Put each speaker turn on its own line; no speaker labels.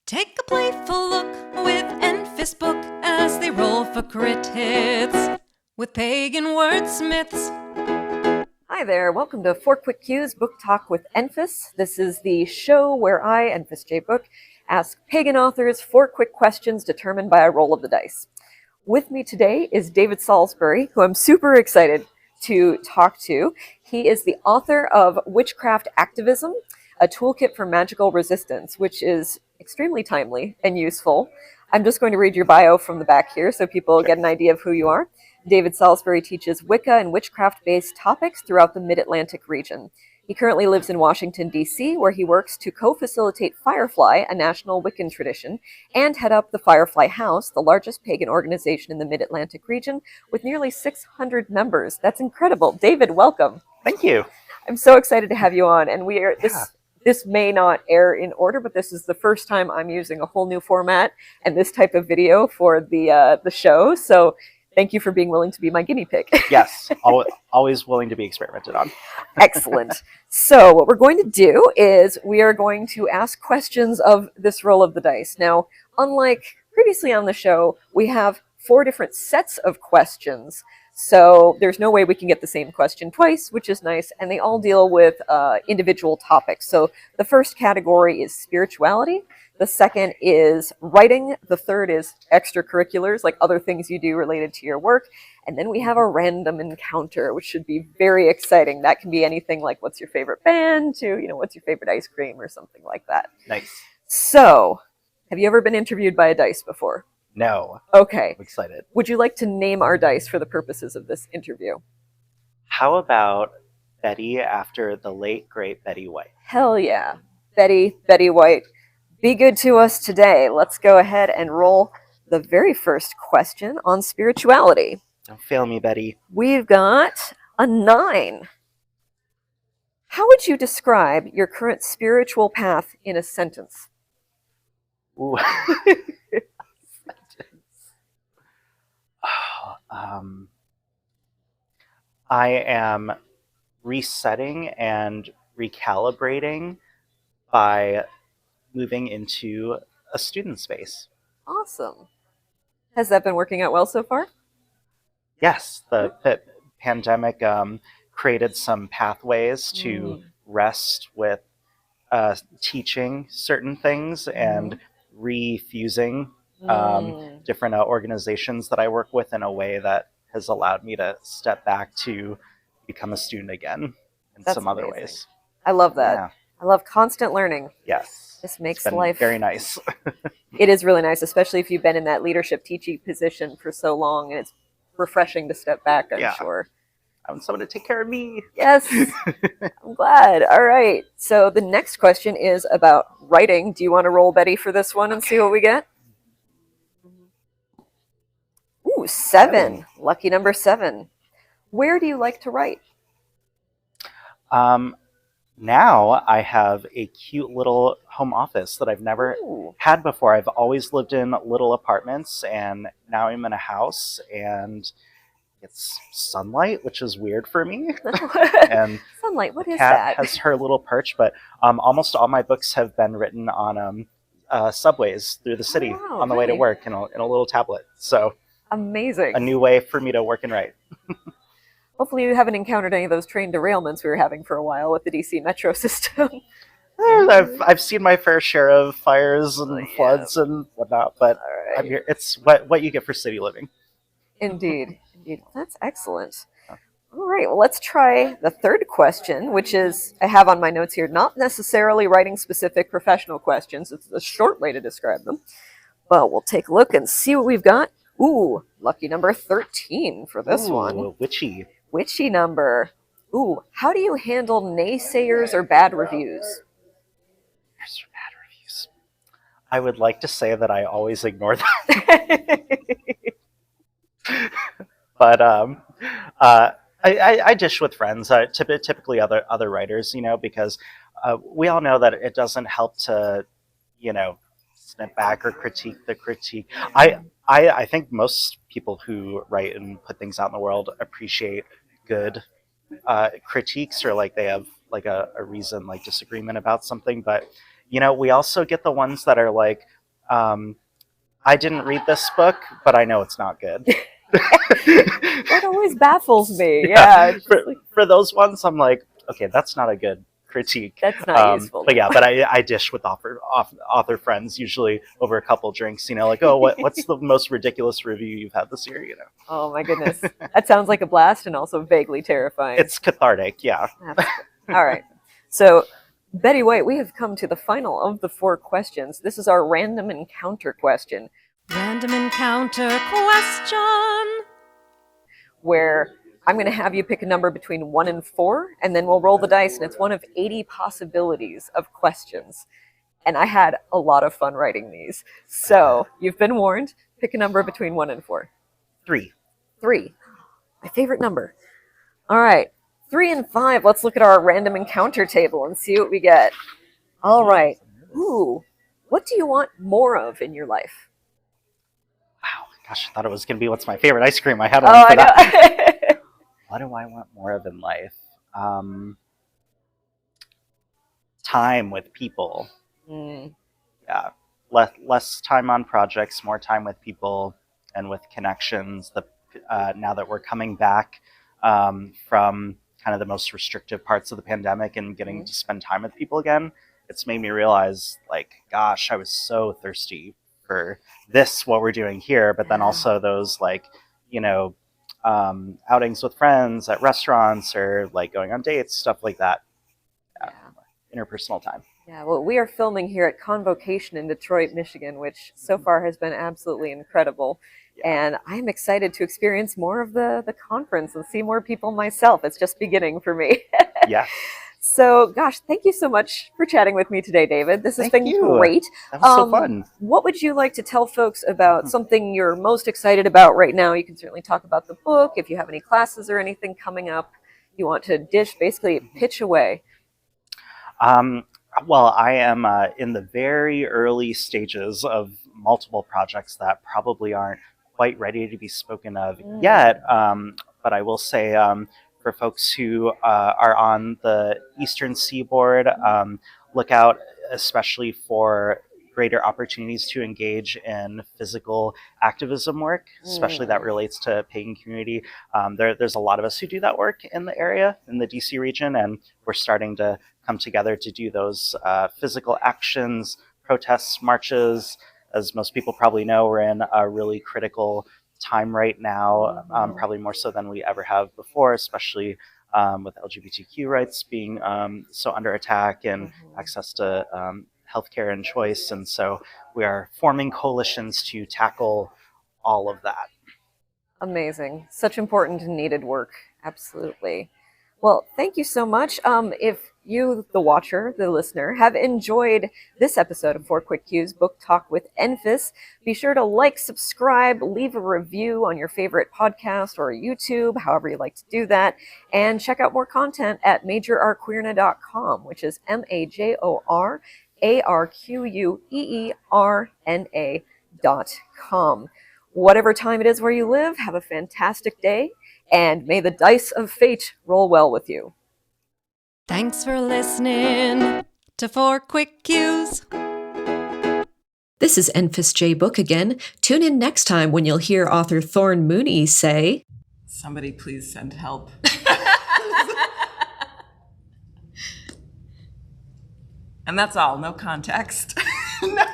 Take a playful look with Enfys book as they roll for crit hits with pagan wordsmiths.
Hi there, welcome to 4 Quick Cues Book Talk with Enfys. This is the show where I, Enfys J. Book, ask pagan authors 4 quick questions determined by a roll of the dice. With me today is David Salisbury, who I'm super excited to talk to. He is the author of Witchcraft Activism, a toolkit for magical resistance, which is extremely timely and useful. I'm just going to read your bio from the back here so people get an idea of who you are. David Salisbury teaches Wicca and witchcraft-based topics throughout the Mid-Atlantic region. He currently lives in Washington, D.C., where he works to co-facilitate Firefly, a national Wiccan tradition, and head up the Firefly House, the largest pagan organization in the Mid-Atlantic region, with nearly 600 members. That's incredible. David, welcome.
Thank you.
I'm so excited to have you on, and this may not air in order, but this is the first time I'm using a whole new format and this type of video for the show. So thank you for being willing to be my guinea pig.
Yes, always willing to be experimented on.
Excellent. So what we're going to do is we are going to ask questions of this roll of the dice. Now, unlike previously on the show, we have 4 different sets of questions. So there's no way we can get the same question twice, which is nice, and they all deal with individual topics. So the first category is spirituality. The second is writing. The third is extracurriculars, like other things you do related to your work. And then we have a random encounter, which should be very exciting. That can be anything like what's your favorite band to, what's your favorite ice cream or something like that.
Nice.
So, have you ever been interviewed by a dice before?
No.
Okay.
I'm excited.
Would you like to name our dice for the purposes of this interview?
How about Betty after the late, great Betty White?
Hell yeah. Betty White. Be good to us today. Let's go ahead and roll the very first question on spirituality.
Don't fail me, Betty.
We've got a 9. How would you describe your current spiritual path in a sentence?
Ooh. I am resetting and recalibrating by moving into a student space.
Awesome. Has that been working out well so far?
Yes, the pandemic created some pathways to rest with teaching certain things and refusing different organizations that I work with in a way that has allowed me to step back to become a student again in some other ways.
I love that.
Yeah.
I love constant learning.
Yes.
This makes
It's been
life
very nice.
It is really nice, especially if you've been in that leadership teaching position for so long, and it's refreshing to step back, I'm sure.
I want someone to take care of me.
Yes. I'm glad. All right. So the next question is about writing. Do you want to roll Betty for this one and see what we get? Ooh, 7. Lucky number 7. Where do you like to write?
Now I have a cute little home office that I've never had before. I've always lived in little apartments, and now I'm in a house, and it's sunlight, which is weird for me. And
Sunlight, what is
cat
that?
has her little perch, but almost all my books have been written on subways through the city on the way to work in a little tablet. So
amazing.
A new way for me to work and write.
Hopefully you haven't encountered any of those train derailments we were having for a while with the DC metro system.
I've seen my fair share of fires and floods and whatnot, but I'm here. It's what you get for city living.
Indeed. That's excellent. All right, well, let's try the third question, which is, I have on my notes here, not necessarily writing specific professional questions. It's a short way to describe them. But we'll take a look and see what we've got. Ooh, lucky number 13 for this one.
Witchy.
Witchy number. Ooh, how do you handle naysayers or bad reviews?
I would like to say that I always ignore them. But I dish with friends, typically other writers, because we all know that it doesn't help to, snip back or critique the critique. I think most people who write and put things out in the world appreciate good critiques, or like they have like a reason, like disagreement about something. But we also get the ones that are like, I didn't read this book, but I know it's not good.
That always baffles me. Yeah.
For those ones, I'm like, okay, that's not a good critique.
That's not useful.
But yeah, but I dish with author friends usually over a couple drinks. Like, oh, what's the most ridiculous review you've had this year?
Oh my goodness, that sounds like a blast and also vaguely terrifying.
It's cathartic, yeah.
All right, so Betty White, we have come to the final of the 4 questions. This is our random encounter question.
Random encounter question.
Where I'm going to have you pick a number between 1 and 4, and then we'll roll the dice, and it's one of 80 possibilities of questions. And I had a lot of fun writing these. So you've been warned. Pick a number between 1 and 4.
3.
3. My favorite number. All right. 3 and 5. Let's look at our random encounter table and see what we get. All right. Ooh. What do you want more of in your life?
Wow. Gosh, I thought it was going to be what's my favorite ice cream. I had one for that. What do I want more of in life? Time with people. Yeah. Less time on projects, more time with people and with connections. Now that we're coming back from kind of the most restrictive parts of the pandemic and getting to spend time with people again, it's made me realize, like, gosh, I was so thirsty for what we're doing here, but then also those, like, outings with friends at restaurants or like going on dates, stuff like that. Interpersonal time.
Yeah, well, we are filming here at ConVocation in Detroit, Michigan, which so far has been absolutely incredible. Yeah. And I'm excited to experience more of the conference and see more people myself. It's just beginning for me.
Yeah.
So, gosh, thank you so much for chatting with me today, David. This has been great.
That was so fun.
What would you like to tell folks about something you're most excited about right now? You can certainly talk about the book. If you have any classes or anything coming up, you want to basically pitch away.
Well, I am in the very early stages of multiple projects that probably aren't quite ready to be spoken of yet. But I will say, for folks who are on the Eastern Seaboard, look out especially for greater opportunities to engage in physical activism work, especially that relates to pagan community. There's a lot of us who do that work in the area, in the DC region, and we're starting to come together to do those physical actions, protests, marches. As most people probably know, we're in a really critical time right now, probably more so than we ever have before, especially with LGBTQ rights being so under attack and access to healthcare and choice. And so we are forming coalitions to tackle all of that.
Amazing. Such important and needed work. Absolutely. Well, thank you so much. If you, the watcher, the listener, have enjoyed this episode of 4 Quick Cues Book Talk with Enfys, be sure to like, subscribe, leave a review on your favorite podcast or YouTube, however you like to do that, and check out more content at majorarqueerna.com, which is majorarqueerna.com. Whatever time it is where you live, have a fantastic day, and may the dice of fate roll well with you.
Thanks for listening to 4 Quick Cues.
This is Enfys J. Book again. Tune in next time when you'll hear author Thorne Mooney say,
"Somebody please send help." And that's all, no context. No.